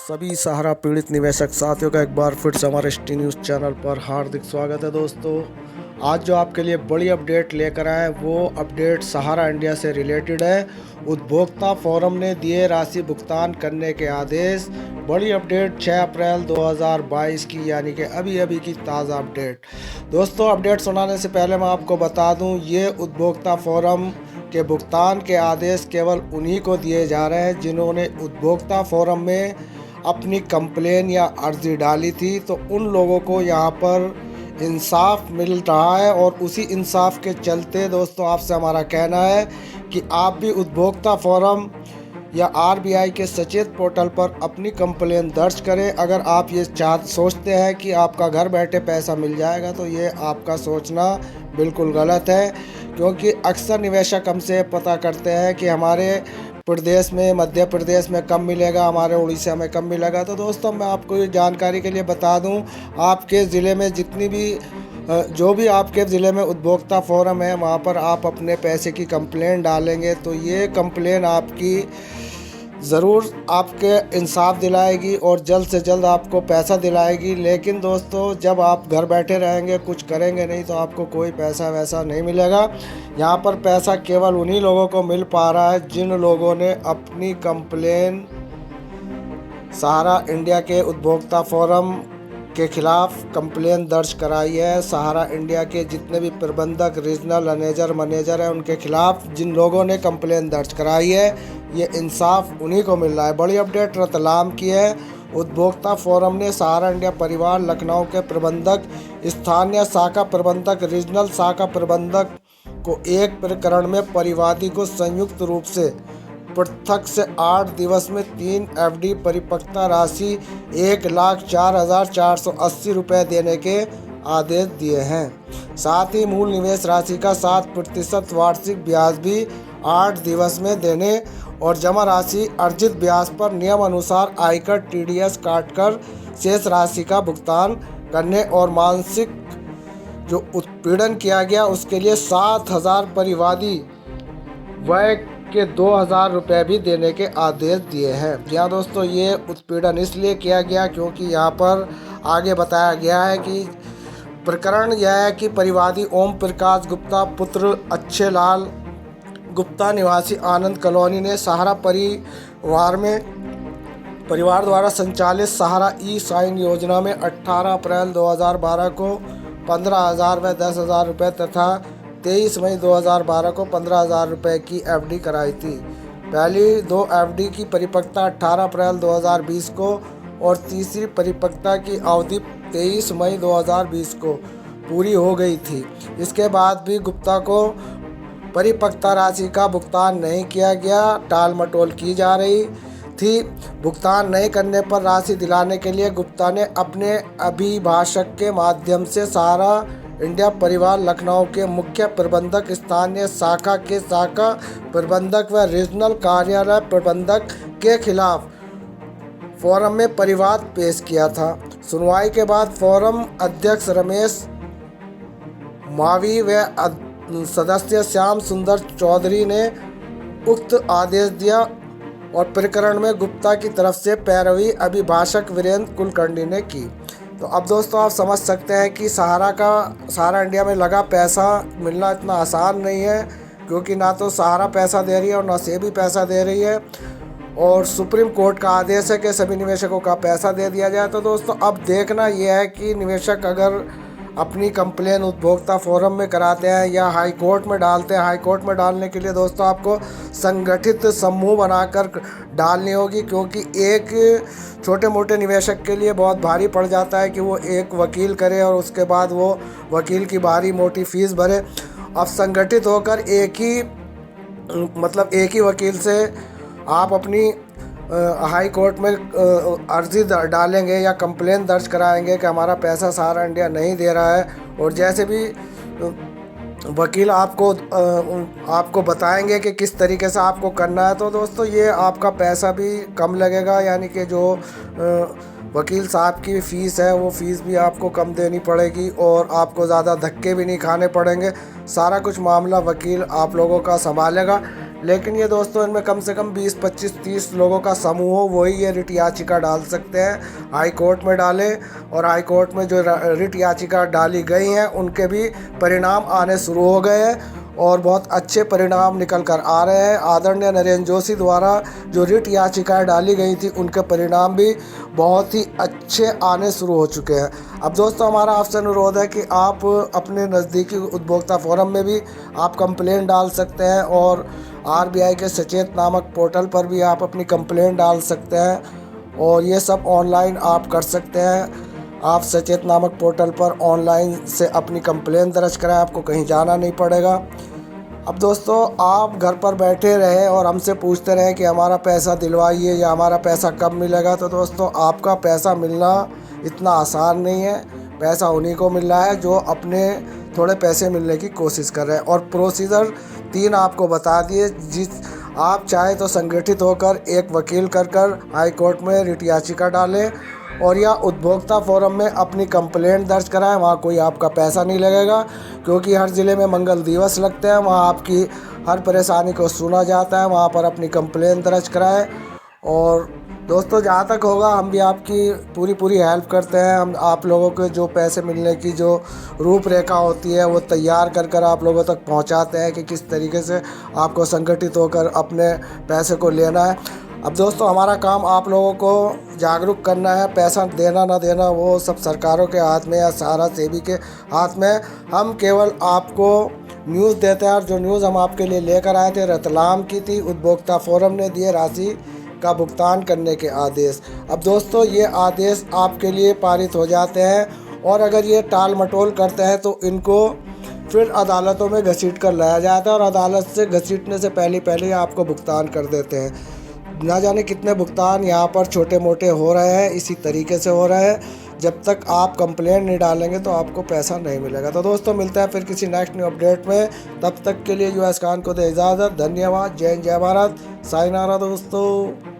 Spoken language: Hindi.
सभी सहारा पीड़ित निवेशक साथियों का एक बार फिर से हमारे ST न्यूज़ चैनल पर हार्दिक स्वागत है। दोस्तों, आज जो आपके लिए बड़ी अपडेट लेकर आए हैं वो अपडेट सहारा इंडिया से रिलेटेड है। उपभोक्ता फोरम ने दिए राशि भुगतान करने के आदेश। बड़ी अपडेट 6 अप्रैल 2022 की, यानी कि अभी की ताज़ा अपडेट। दोस्तों, अपडेट सुनाने से पहले मैं आपको बता दूं, ये उपभोक्ता फोरम के भुगतान के आदेश केवल उन्हीं को दिए जा रहे हैं जिन्होंने उपभोक्ता फोरम में अपनी कंप्लेन या अर्जी डाली थी। तो उन लोगों को यहाँ पर इंसाफ मिल रहा है और उसी इंसाफ के चलते दोस्तों आपसे हमारा कहना है कि आप भी उपभोक्ता फोरम या RBI के सचेत पोर्टल पर अपनी कंप्लेन दर्ज करें। अगर आप ये सोचते हैं कि आपका घर बैठे पैसा मिल जाएगा तो ये आपका सोचना बिल्कुल गलत है, क्योंकि अक्सर निवेशक हमसे पता करते हैं कि हमारे प्रदेश में, मध्य प्रदेश में कम मिलेगा, हमारे उड़ीसा में कम मिलेगा। तो दोस्तों, मैं आपको ये जानकारी के लिए बता दूं, आपके ज़िले में जितनी भी जो भी आपके ज़िले में उपभोक्ता फोरम है वहाँ पर आप अपने पैसे की कंप्लेन डालेंगे तो ये कंप्लेन आपकी ज़रूर आपके इंसाफ दिलाएगी और जल्द से जल्द आपको पैसा दिलाएगी। लेकिन दोस्तों, जब आप घर बैठे रहेंगे, कुछ करेंगे नहीं, तो आपको कोई पैसा वैसा नहीं मिलेगा। यहाँ पर पैसा केवल उन्हीं लोगों को मिल पा रहा है जिन लोगों ने अपनी कंप्लेन सहारा इंडिया के उपभोक्ता फोरम के खिलाफ कंप्लेन दर्ज कराई है। सहारा इंडिया के जितने भी प्रबंधक, रीजनल मैनेजर हैं, उनके खिलाफ जिन लोगों ने कंप्लेन दर्ज कराई है, ये इंसाफ उन्हीं को मिल रहा है। बड़ी अपडेट रतलाम की है। उपभोक्ता फोरम ने सहारा इंडिया परिवार लखनऊ के प्रबंधक, स्थानीय शाखा प्रबंधक, रीजनल शाखा प्रबंधक को एक प्रकरण में परिवादी को संयुक्त रूप से पृथक से 8 दिवस में 3 FD परिपक्वता राशि 1,04,480 रुपये देने के आदेश दिए हैं। साथ ही मूल निवेश राशि का 7% वार्षिक ब्याज भी 8 दिवस में देने और जमा राशि अर्जित ब्याज पर नियम अनुसार आयकर TDS काटकर शेष राशि का भुगतान करने और मानसिक जो उत्पीड़न किया गया उसके लिए 7,000 परिवादी व्यय के 2,000 रुपये भी देने के आदेश दिए हैं। यहाँ दोस्तों, ये उत्पीड़न इसलिए किया गया क्योंकि यहाँ पर आगे बताया गया है कि प्रकरण यह है कि परिवादी ओम प्रकाश गुप्ता पुत्र अच्छे लाल गुप्ता निवासी आनंद कॉलोनी ने सहारा परिवार द्वारा संचालित सहारा ई-साइन योजना में 18 अप्रैल 2012 को 15,000 व 10,000 रुपये तथा 23 मई 2012 को 15,000 रुपये की FD कराई थी। पहली 2 FD की परिपक्वता 18 अप्रैल 2020 को और तीसरी परिपक्वता की अवधि 23 मई 2020 को पूरी हो गई थी। इसके बाद भी गुप्ता को परिपक्वता राशि का भुगतान नहीं किया गया, टाल मटोल की जा रही थी। भुगतान नहीं करने पर राशि दिलाने के लिए गुप्ता ने अपने अभिभाषक के माध्यम से सहारा इंडिया परिवार लखनऊ के मुख्य प्रबंधक, स्थानीय शाखा के शाखा प्रबंधक व रीजनल कार्यालय प्रबंधक के खिलाफ फोरम में परिवाद पेश किया था। सुनवाई के बाद फोरम अध्यक्ष रमेश मावी व सदस्य श्याम सुंदर चौधरी ने उक्त आदेश दिया और प्रकरण में गुप्ता की तरफ से पैरवी अभिभाषक वीरेंद्र कुलकर्णी ने की। तो अब दोस्तों, आप समझ सकते हैं कि सहारा इंडिया में लगा पैसा मिलना इतना आसान नहीं है, क्योंकि ना तो सहारा पैसा दे रही है और ना सेबी पैसा दे रही है। और सुप्रीम कोर्ट का आदेश है कि सभी निवेशकों का पैसा दे दिया जाए। तो दोस्तों, अब देखना यह है कि निवेशक अगर अपनी कंप्लेन उपभोक्ता फोरम में कराते हैं या हाई कोर्ट में डालते हैं। हाई कोर्ट में डालने के लिए दोस्तों आपको संगठित समूह बनाकर डालनी होगी, क्योंकि एक छोटे मोटे निवेशक के लिए बहुत भारी पड़ जाता है कि वो एक वकील करे और उसके बाद वो वकील की भारी मोटी फीस भरे। अब संगठित होकर एक ही वकील से आप अपनी हाई कोर्ट में अर्जी डालेंगे या कंप्लेन दर्ज कराएंगे कि हमारा पैसा सहारा इंडिया नहीं दे रहा है, और जैसे भी वकील आपको बताएंगे कि किस तरीके से आपको करना है, तो दोस्तों ये आपका पैसा भी कम लगेगा। यानी कि जो वकील साहब की फ़ीस है वो फ़ीस भी आपको कम देनी पड़ेगी और आपको ज़्यादा धक्के भी नहीं खाने पड़ेंगे। सारा कुछ मामला वकील आप लोगों का संभालेगा। लेकिन ये दोस्तों इनमें कम से कम 20, 25, 30 लोगों का समूह हो, वही ये रिट याचिका डाल सकते हैं। हाई कोर्ट में डालें, और हाई कोर्ट में जो रिट याचिका डाली गई हैं उनके भी परिणाम आने शुरू हो गए हैं और बहुत अच्छे परिणाम निकल कर आ रहे हैं। आदरणीय नरेंद्र जोशी द्वारा जो रिट याचिकाएँ डाली गई थी उनके परिणाम भी बहुत ही अच्छे आने शुरू हो चुके हैं। अब दोस्तों हमारा आपसे अनुरोध है कि आप अपने नज़दीकी उपभोक्ता फोरम में भी आप कंप्लेंट डाल सकते हैं, और आरबीआई के सचेत नामक पोर्टल पर भी आप अपनी कंप्लेंट डाल सकते हैं, और ये सब ऑनलाइन आप कर सकते हैं। आप सचेत नामक पोर्टल पर ऑनलाइन से अपनी कंप्लेंट दर्ज कराएं, आपको कहीं जाना नहीं पड़ेगा। अब दोस्तों आप घर पर बैठे रहे और हमसे पूछते रहे कि हमारा पैसा दिलवाइए या हमारा पैसा कब मिलेगा, तो दोस्तों आपका पैसा मिलना इतना आसान नहीं है। पैसा उन्हीं को मिल रहा है जो अपने थोड़े पैसे मिलने की कोशिश कर रहे हैं। और प्रोसीजर 3 आपको बता दिए। जिस आप चाहे तो संगठित होकर एक वकील कर हाई कोर्ट में रिट याचिका डालें, और या उपभोक्ता फोरम में अपनी कंप्लेंट दर्ज कराएं। वहाँ कोई आपका पैसा नहीं लगेगा, क्योंकि हर ज़िले में मंगल दिवस लगते हैं, वहाँ आपकी हर परेशानी को सुना जाता है। वहाँ पर अपनी कंप्लेंट दर्ज कराएं। और दोस्तों जहाँ तक होगा हम भी आपकी पूरी हेल्प करते हैं। हम आप लोगों के जो पैसे मिलने की जो रूपरेखा होती है वो तैयार कर आप लोगों तक पहुँचाते हैं कि किस तरीके से आपको संगठित होकर अपने पैसे को लेना है। अब दोस्तों हमारा काम आप लोगों को जागरूक करना है। पैसा देना ना देना वो सब सरकारों के हाथ में या सहारा सेवी के हाथ में। हम केवल आपको न्यूज़ देते हैं, और जो न्यूज़ हम आपके लिए लेकर आए थे रतलाम की थी। उपभोक्ता फोरम ने दिए राशि का भुगतान करने के आदेश। अब दोस्तों ये आदेश आपके लिए पारित हो जाते हैं, और अगर ये टाल मटोल करते हैं तो इनको फिर अदालतों में घसीट कर लाया जाता है, और अदालत से घसीटने से पहले आपको भुगतान कर देते हैं। ना जाने कितने भुगतान यहाँ पर छोटे मोटे हो रहे हैं, इसी तरीके से हो रहे हैं। जब तक आप कंप्लेंट नहीं डालेंगे तो आपको पैसा नहीं मिलेगा। तो दोस्तों मिलते हैं फिर किसी नेक्स्ट न्यू अपडेट में। तब तक के लिए यूएस खान को दे इजाज़त। धन्यवाद। जय हिंद, जय भारत। साइनारा दोस्तों।